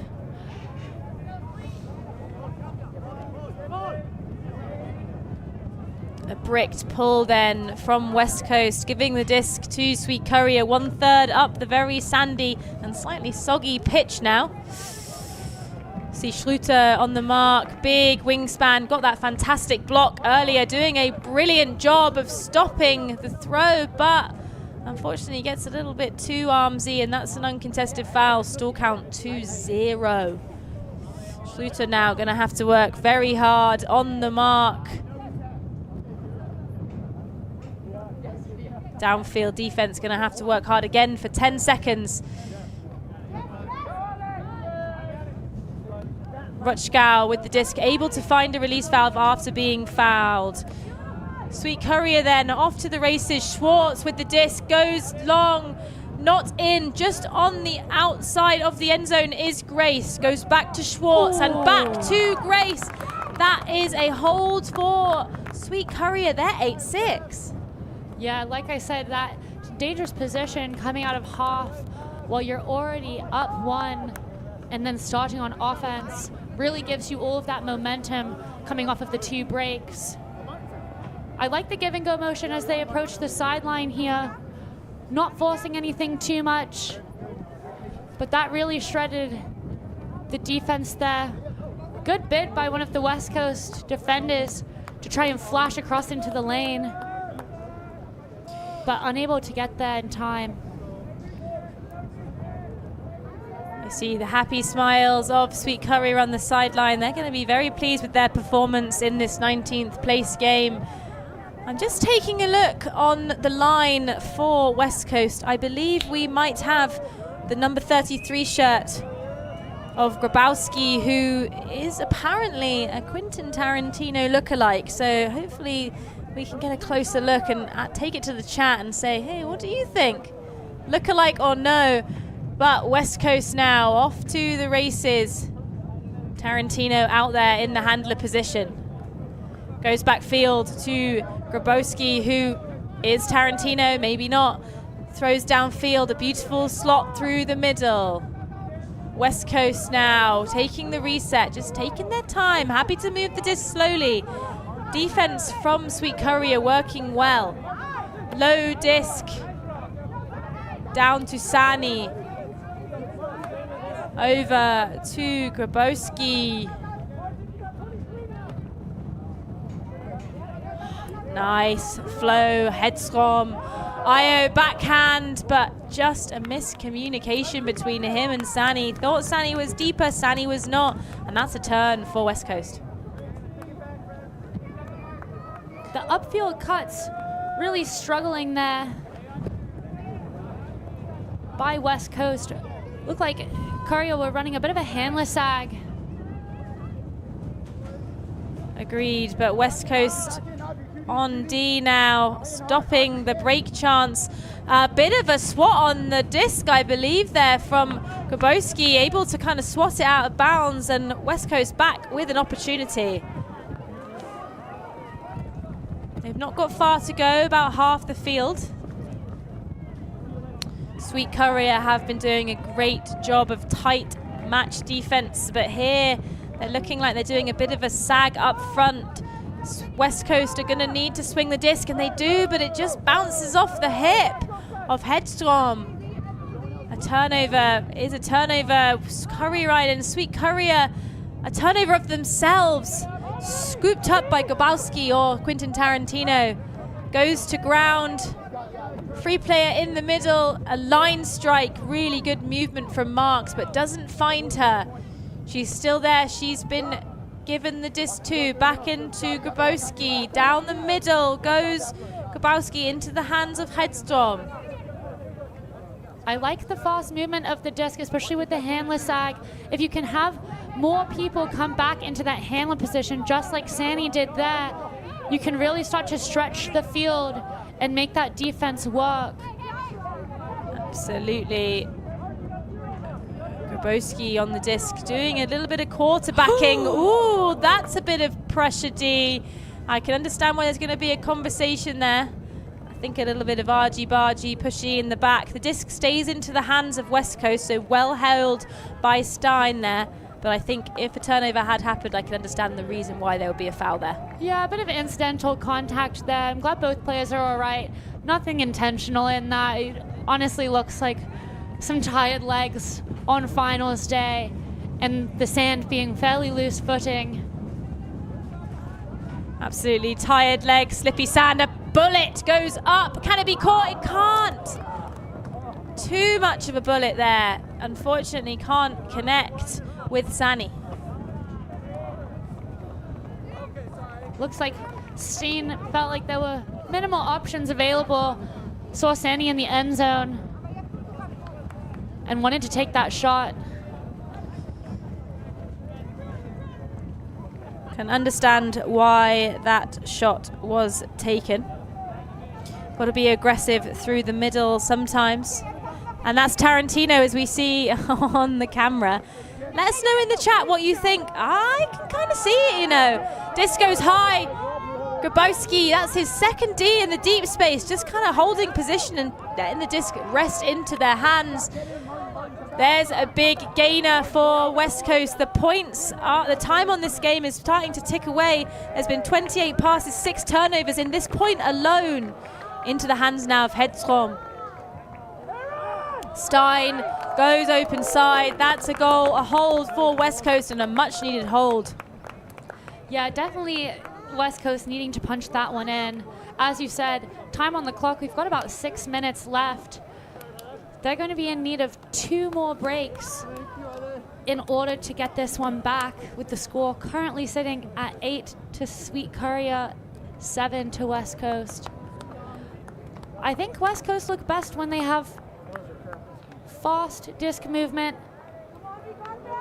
A bricked pull then from West Coast, giving the disc to Sweet Currier, 1/3 up the very sandy and slightly soggy pitch now. See Schluter on the mark, big wingspan, got that fantastic block earlier, doing a brilliant job of stopping the throw, but unfortunately gets a little bit too armsy, and that's an uncontested foul. Stall count 2-0. Schluter now going to have to work very hard on the mark. Downfield defense going to have to work hard again for 10 seconds. Rutschgau with the disc, able to find a release valve after being fouled. Sweet Currier then off to the races. Schwartz with the disc, goes long, not in, just on the outside of the end zone is Grace. Goes back to Schwartz and back to Grace. That is a hold for Sweet Currier. They're 8-6. Yeah, like I said, that dangerous position coming out of half while you're already up 1 and then starting on offense really gives you all of that momentum coming off of the 2 breaks. I like the give and go motion as they approach the sideline here, not forcing anything too much, but that really shredded the defense there. Good bid by one of the West Coast defenders to try and flash across into the lane, but unable to get there in time. I see the happy smiles of Sweet Currier on the sideline. They're going to be very pleased with their performance in this 19th place game. I'm just taking a look on the line for West Coast. I believe we might have the number 33 shirt of Grabowski, who is apparently a Quentin Tarantino lookalike. So hopefully we can get a closer look and take it to the chat and say, hey, what do you think? Lookalike or no? But West Coast now off to the races. Tarantino out there in the handler position. Goes backfield to Grabowski, who is Tarantino, maybe not. Throws downfield, a beautiful slot through the middle. West Coast now taking the reset, just taking their time, happy to move the disc slowly. Defense from Sweet Currier working well. Low disc down to Sani. Over to Grabowski. Nice flow, headstrom. Io backhand, but just a miscommunication between him and Sani. Thought Sani was deeper, Sani was not, and that's a turn for West Coast. The upfield cuts really struggling there by West Coast. Looked like Currier were running a bit of a handler sag. Agreed, but West Coast on D now, stopping the break chance. A bit of a swat on the disc, I believe, there from Grabowski, able to kind of swat it out of bounds, and West Coast back with an opportunity. They've not got far to go, about half the field. Sweet Currier have been doing a great job of tight match defense, but here they're looking like they're doing a bit of a sag up front. West Coast are going to need to swing the disc, and they do, but it just bounces off the hip of Hedstrom. A turnover is a turnover. Currier and Sweet Currier, a turnover of themselves. Scooped up by Grabowski or Quentin Tarantino. Goes to ground. Free player in the middle. A line strike. Really good movement from Marks, but doesn't find her. She's still there. She's been given the disc to. Back into Grabowski. Down the middle goes Grabowski into the hands of Hedstrom. I like the fast movement of the disc, especially with the handler sag. If you can have more people come back into that handler position, just like Sani did there, you can really start to stretch the field and make that defense work. Absolutely. Grabowski on the disc, doing a little bit of quarterbacking. Ooh, that's a bit of pressure, D. I can understand why there's going to be a conversation there. I think a little bit of argy-bargy, pushy in the back. The disc stays into the hands of West Coast, so well held by Stein there. But I think if a turnover had happened, I can understand the reason why there would be a foul there. Yeah, a bit of incidental contact there. I'm glad both players are all right. Nothing intentional in that. It honestly looks like some tired legs on finals day and the sand being fairly loose footing. Absolutely tired legs, slippy sand. A bullet goes up. Can it be caught? It can't. Too much of a bullet there. Unfortunately, can't connect with Sani. Looks like Steen felt like there were minimal options available. Saw Sani in the end zone and wanted to take that shot. Can understand why that shot was taken. Got to be aggressive through the middle sometimes. And that's Tarantino, as we see on the camera. Let us know in the chat what you think. I can kind of see it, you know. Disc goes high. Grabowski, that's his second D in the deep space, just kind of holding position and letting the disc rest into their hands. There's a big gainer for West Coast. The points are, the time on this game is starting to tick away. There's been 28 passes, 6 turnovers in this point alone. Into the hands now of Hedstrom. Stein goes open side. That's a goal, a hold for West Coast, and a much needed hold. Yeah, definitely West Coast needing to punch that one in. As you said, time on the clock, we've got about 6 minutes left. they're going to be in need of 2 more breaks in order to get this one back, with the score currently sitting at 8 to Sweet Currier, 7 to West Coast. I think West Coast look best when they have fast disc movement,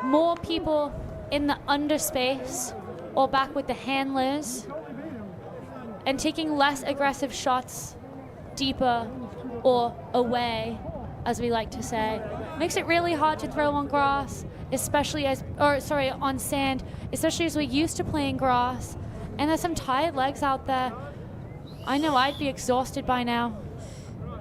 more people in the underspace or back with the handlers, and taking less aggressive shots deeper or away, as we like to say. Makes it really hard to throw on grass, especially on sand, especially as we're used to playing grass. And there's some tired legs out there. I know I'd be exhausted by now.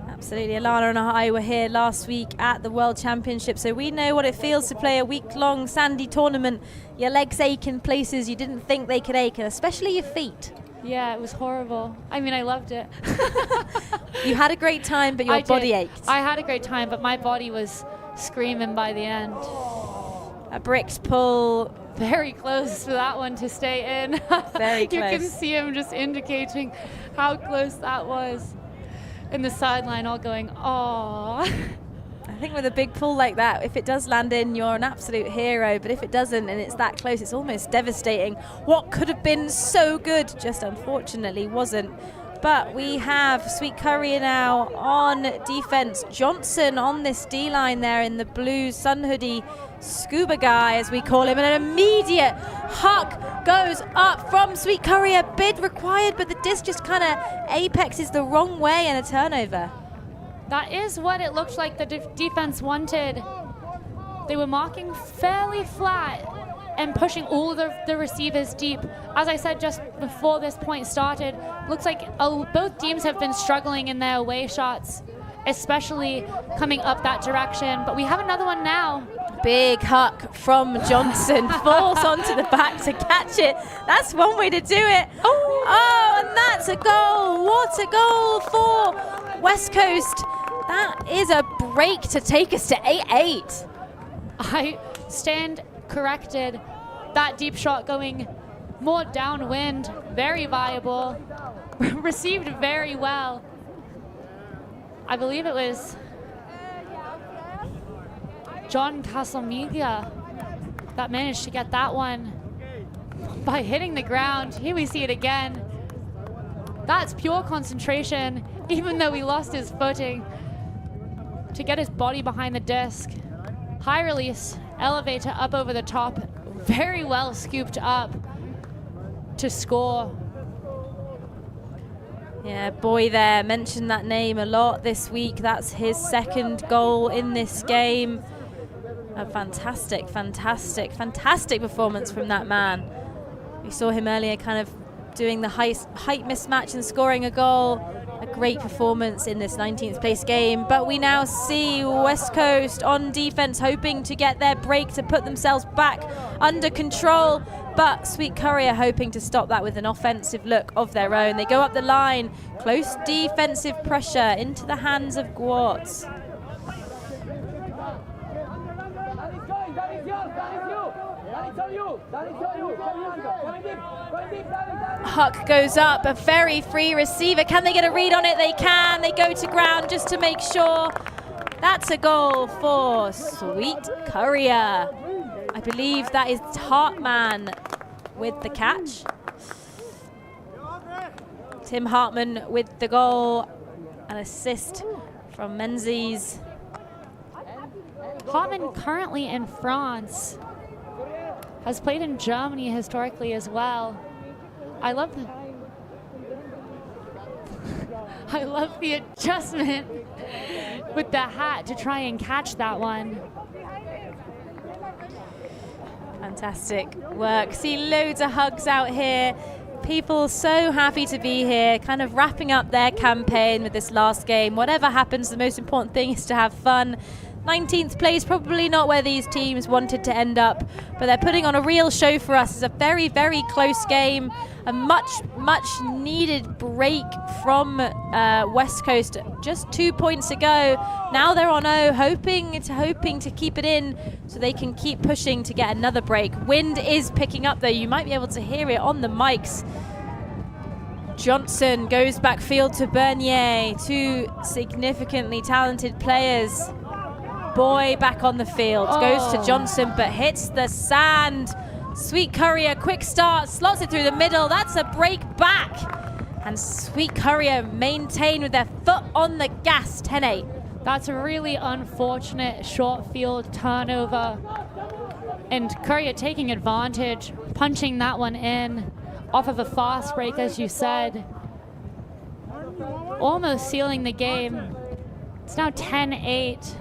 Absolutely. Alana and I were here last week at the World Championship, so we know what it feels to play a week-long sandy tournament. Your legs ache in places you didn't think they could ache, and especially your feet. Yeah, it was horrible. I mean, I loved it. You had a great time, but your body ached. I had a great time, but my body was screaming by the end. A bricked pull. Very close for that one to stay in. Very close. You can see him just indicating how close that was. In the sideline, all going, "Aww." I think with a big pull like that, if it does land in, you're an absolute hero. But if it doesn't and it's that close, it's almost devastating. What could have been so good just unfortunately wasn't. But we have Sweet Currier now on defense. Johnson on this D-line there in the blue sun hoodie. Scuba guy, as we call him, and an immediate huck goes up from Sweet Currier. Bid required, but the disc just kind of apexes the wrong way and a turnover. That is what it looked like the defense wanted. They were marking fairly flat and pushing all the receivers deep. As I said just before this point started, looks like both teams have been struggling in their away shots, especially coming up that direction. But we have another one now. Big huck from Johnson, falls onto the back to catch it. That's one way to do it. Oh, and that's a goal. What a goal for West Coast. That is a break to take us to 8-8. I stand corrected. That deep shot going more downwind, very viable, received very well. I believe it was John Casamiga that managed to get that one by hitting the ground. Here we see it again. That's pure concentration, even though he lost his footing, to get his body behind the disc. High release, elevator up over the top, very well scooped up to score. Yeah, boy there, mentioned that name a lot this week. That's his second goal in this game. A fantastic performance from that man. We saw him earlier kind of doing the height mismatch and scoring a goal. A great performance in this 19th place game. But we now see West Coast on defense, hoping to get their break to put themselves back under control. But Sweet Currier hoping to stop that with an offensive look of their own. They go up the line, close defensive pressure into the hands of Gwartz. Huck goes up, a very free receiver. Can they get a read on it? They can. They go to ground just to make sure. That's a goal for Sweet Currier. I believe that is Hartman with the catch. Tim Hartman with the goal. An assist from Menzies. Hartman currently in France. Has played in Germany historically as well. I love the adjustment with the hat to try and catch that one. Fantastic work. See loads of hugs out here. People so happy to be here, kind of wrapping up their campaign with this last game. Whatever happens, the most important thing is to have fun. 19th place, probably not where these teams wanted to end up, but they're putting on a real show for us. It's a very, very close game. A much needed break from West Coast. Just 2 points to go. Now they're on 0, hoping to keep it in so they can keep pushing to get another break. Wind is picking up though. You might be able to hear it on the mics. Johnson goes backfield to Bernier. Two significantly talented players. boy back on the field. Goes to Johnson, but hits the sand. Sweet Currier, quick start, slots it through the middle. That's a break back. And Sweet Currier maintain with their foot on the gas, 10-8. That's a really unfortunate short field turnover. And Currier taking advantage, punching that one in off of a fast break, as you said. Almost sealing the game. It's now 10-8.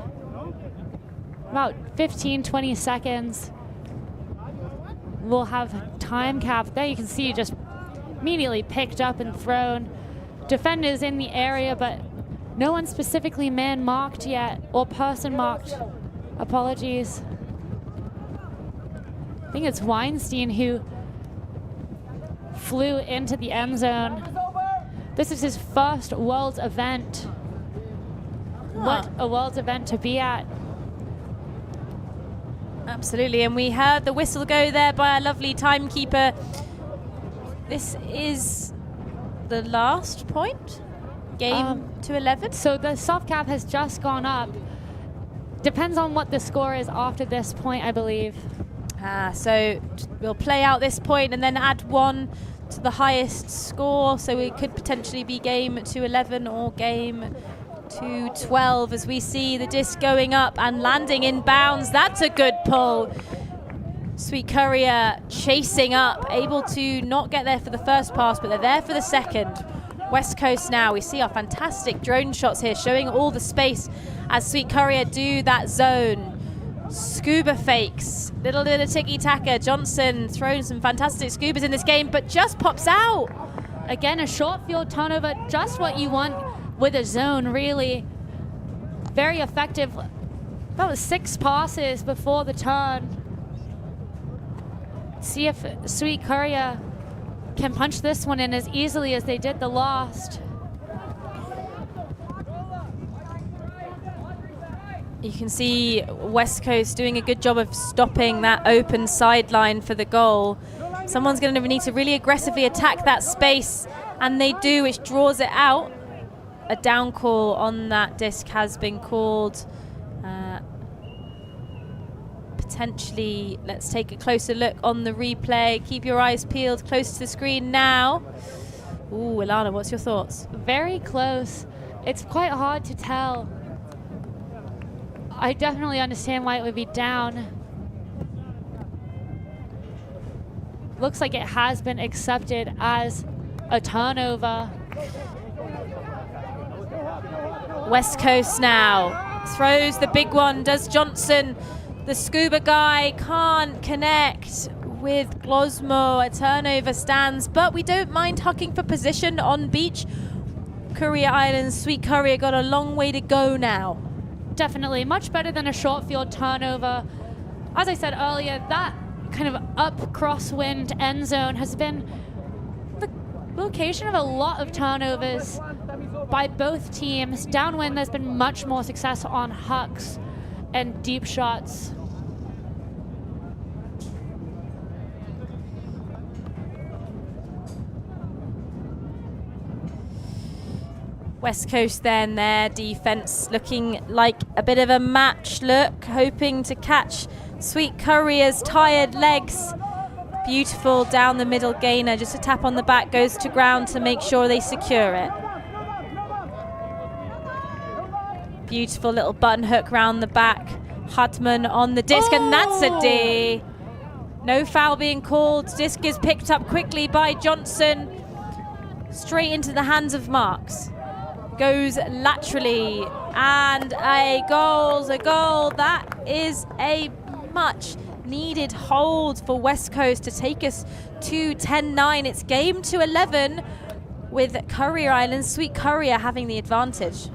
About 15, 20 seconds. We'll have time cap. There you can see just immediately picked up and thrown. Defenders in the area, but no one specifically man marked yet, or person marked. Apologies. I think it's Weinstein who flew into the end zone. This is his first Worlds event. What a Worlds event to be at. Absolutely, and we heard the whistle go there by our lovely timekeeper. This is the last point, game to 11. So the soft cap has just gone up. Depends on what the score is after this point, I believe. So we'll play out this point and then add one to the highest score. So it could potentially be game to 11 or game to 12 as we see the disc going up and landing in bounds. That's a good pull. Sweet Currier chasing up, able to not get there for the first pass, but they're there for the second. West Coast now. We see our fantastic drone shots here showing all the space as Sweet Currier do that zone. Scuba fakes, little bit of ticky-taka. Johnson throwing some fantastic scubas in this game, but just pops out. Again, a short field turnover, just what you want with a zone, really. Very effective. That was 6 passes before the turn. See if Sweet Currier can punch this one in as easily as they did the last. You can see West Coast doing a good job of stopping that open sideline for the goal. Someone's going to need to really aggressively attack that space, and they do, which draws it out. A down call on that disc has been called. Potentially, let's take a closer look on the replay. Keep your eyes peeled close to the screen now. Ooh, Ilana, what's your thoughts? Very close. It's quite hard to tell. I definitely understand why it would be down. Looks like it has been accepted as a turnover. West Coast now throws the big one. Does Johnson, the scuba guy, can't connect with Glosmo. A turnover stands, but we don't mind hucking for position on beach. Currier Islands, Sweet Currier got a long way to go now. Definitely much better than a short field turnover. As I said earlier, that kind of up crosswind end zone has been the location of a lot of turnovers by both teams. Downwind, there's been much more success on hucks and deep shots. West Coast then, their defense looking like a bit of a match look, hoping to catch Sweet Currier's tired legs. Beautiful down the middle gainer, just a tap on the back, goes to ground to make sure they secure it. Beautiful little button hook round the back. Hutman on the disc, and that's a D. No foul being called. Disc is picked up quickly by Johnson. Straight into the hands of Marks. Goes laterally, and a goal. That is a much needed hold for West Coast to take us to 10-9. It's game to 11 with Currier Islands, Sweet Currier having the advantage.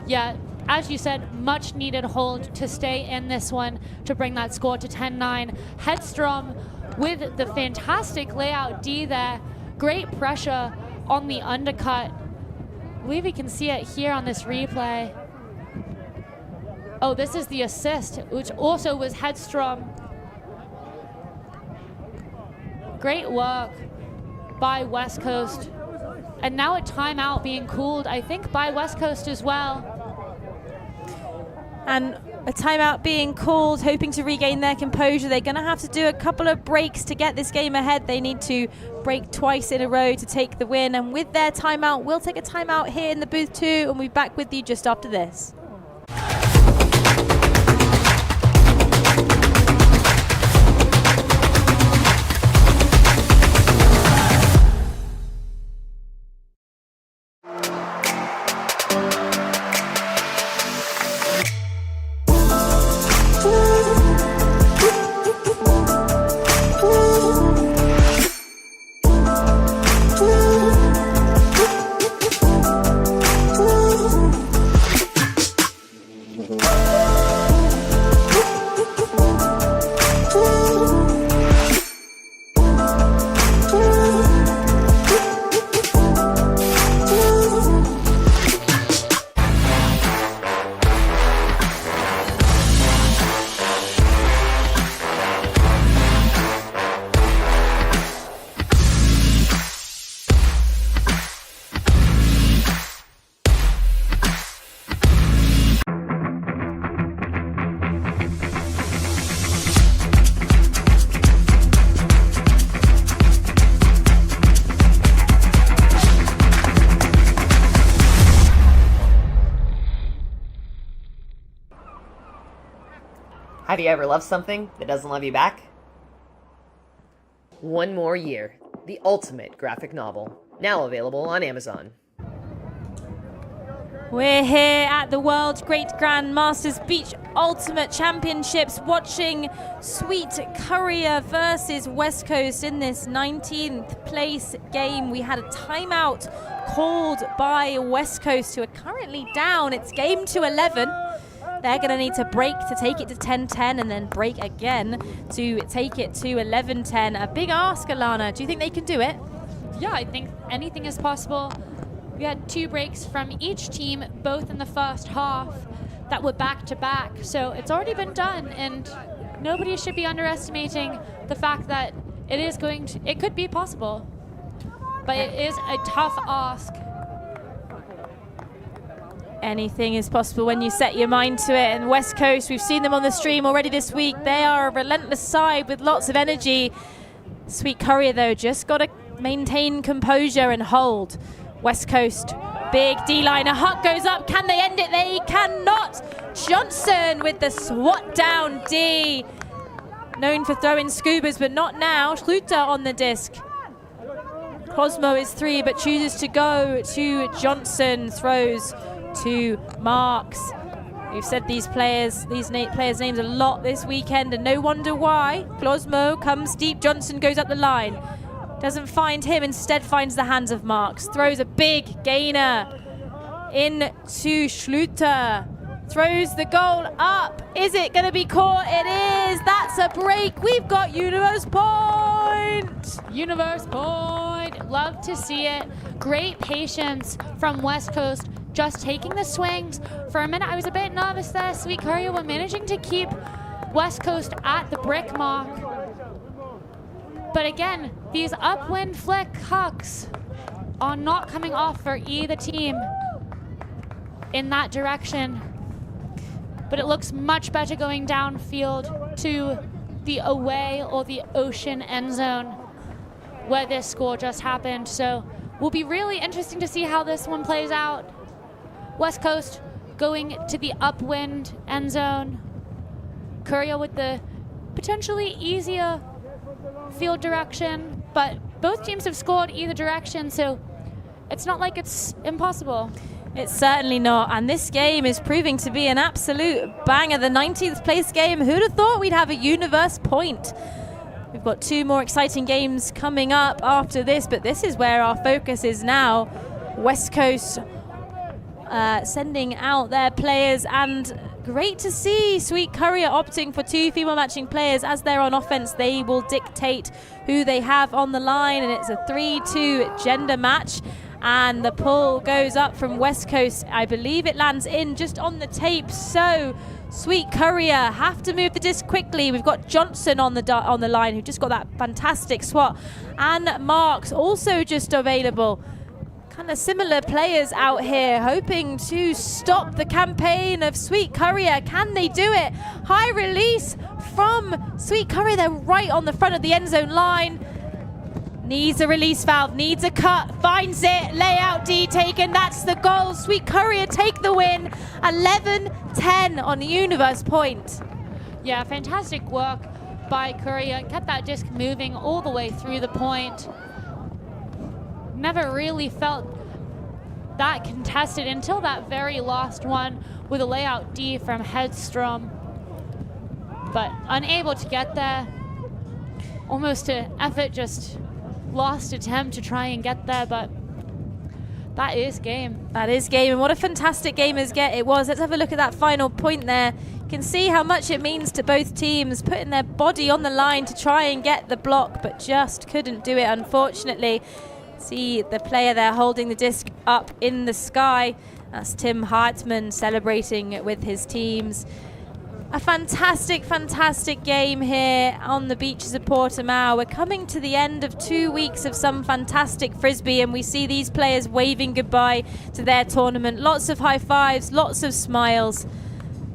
Yeah, as you said, much needed hold to stay in this one to bring that score to 10-9. Hedstrom with the fantastic layout D there. Great pressure on the undercut. I believe we can see it here on this replay. Oh, this is the assist, which also was Hedstrom. Great work by West Coast. And now a timeout being called, I think, by West Coast as well. And A timeout being called, hoping to regain their composure. They're going to have to do a couple of breaks to get this game ahead. They need to break twice in a row to take the win. And with their timeout, we'll take a timeout here in the booth too, and we'll be back with you just after this. Have you ever loved something that doesn't love you back? One More Year, the ultimate graphic novel, now available on Amazon. We're here at the World's Great Grand Masters Beach Ultimate Championships watching Sweet Currier versus West Coast in this 19th place game. We had a timeout called by West Coast, who are currently down. It's game to 11. They're going to need to break to take it to 10-10 and then break again to take it to 11-10. A big ask, Alana. Do you think they can do it? Yeah, I think anything is possible. We had 2 breaks from each team, both in the first half, that were back-to-back. So it's already been done, and nobody should be underestimating the fact that it could be possible. But it is a tough ask. Anything is possible when you set your mind to it. And West Coast, we've seen them on the stream already this week. They are a relentless side with lots of energy. Sweet Currier, though, just got to maintain composure and hold. West Coast, big D-liner. Huck goes up. Can they end it? They cannot. Johnson with the swat down D. Known for throwing scubas, but not now. Schluter on the disc. Cosmo is 3, but chooses to go to Johnson. Throws to Marks. We've said these players' names a lot this weekend, and no wonder why. Cosmo comes deep. Johnson goes up the line. Doesn't find him, instead finds the hands of Marks. Throws a big gainer into Schluter. Throws the goal up. Is it going to be caught? It is. That's a break. We've got Universe Point. Universe Point. Love to see it. Great patience from West Coast. Just taking the swings. For a minute, I was a bit nervous there. Sweet Currier were managing to keep West Coast at the brick mark. But again, these upwind flick hucks are not coming off for either team in that direction. But it looks much better going downfield to the away or the ocean end zone where this score just happened. So will be really interesting to see how this one plays out. West Coast going to the upwind end zone. Currier with the potentially easier field direction, but both teams have scored either direction, so it's not like it's impossible. It's certainly not, and this game is proving to be an absolute banger. The 19th place game, who'd have thought we'd have a Universe Point? We've got 2 more exciting games coming up after this, but this is where our focus is now. West Coast sending out their players, and great to see Sweet Currier opting for 2 female matching players. As they're on offense, they will dictate who they have on the line, and it's a 3-2 gender match. And the pull goes up from West Coast. I believe it lands in just on the tape. So Sweet Currier have to move the disc quickly. We've got Johnson on the line, who just got that fantastic swat, and Marks also just available. Kind of similar players out here hoping to stop the campaign of Sweet Currier. Can they do it? High release from Sweet Currier. They're right on the front of the end zone line. Needs a release valve, needs a cut, finds it, layout D taken, that's the goal. Sweet Currier take the win, 11-10 on Universe Point. Yeah, fantastic work by Currier. Kept that disc moving all the way through the point. Never really felt that contested until that very last one with a layout D from Headstrom. But unable to get there. Almost an effort, just lost attempt to try and get there, but that is game. That is game, and what a fantastic game it was. Let's have a look at that final point there. You can see how much it means to both teams, putting their body on the line to try and get the block, but just couldn't do it, unfortunately. See the player there holding the disc up in the sky. That's Tim Hartman celebrating with his teams. A fantastic, fantastic game here on the beaches of Portimão. We're coming to the end of 2 weeks of some fantastic Frisbee, and we see these players waving goodbye to their tournament. Lots of high fives, lots of smiles.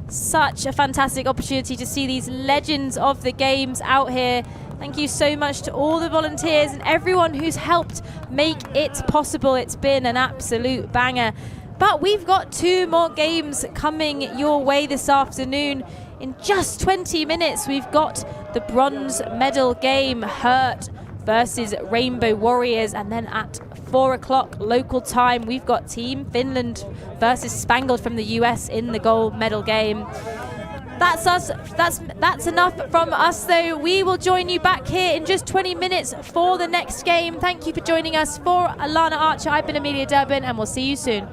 Such a fantastic opportunity to see these legends of the games out here. Thank you so much to all the volunteers and everyone who's helped make it possible. It's been an absolute banger. But we've got 2 more games coming your way this afternoon. In just 20 minutes, we've got the bronze medal game, Hurt versus Rainbow Warriors. And then at 4 o'clock local time, we've got Team Finland versus Spangled from the US in the gold medal game. That's us. That's enough from us, though. We will join you back here in just 20 minutes for the next game. Thank you for joining us. For Alana Archer, I've been Amelia Durbin, and we'll see you soon.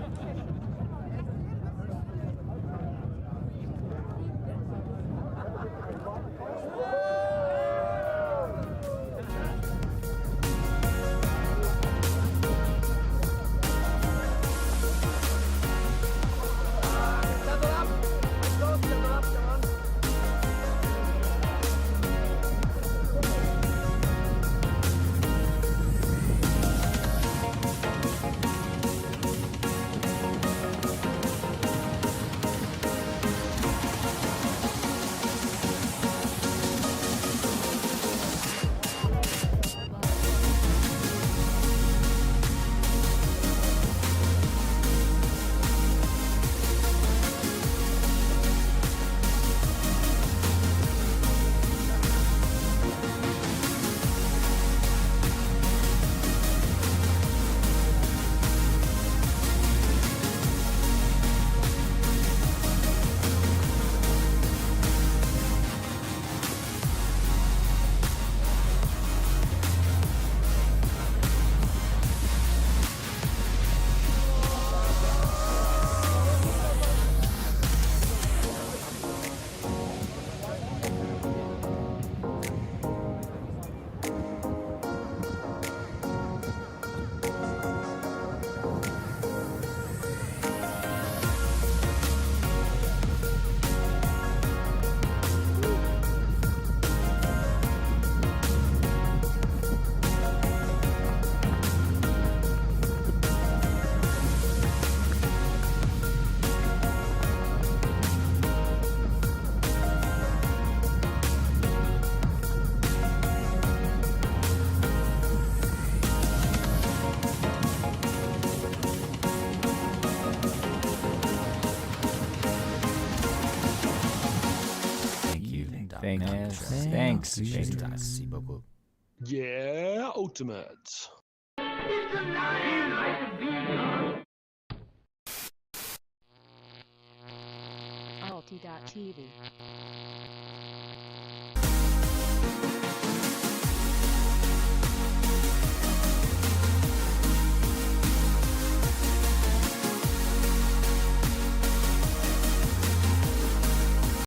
Thanks. Yeah, Ultimate. ULTI.TV.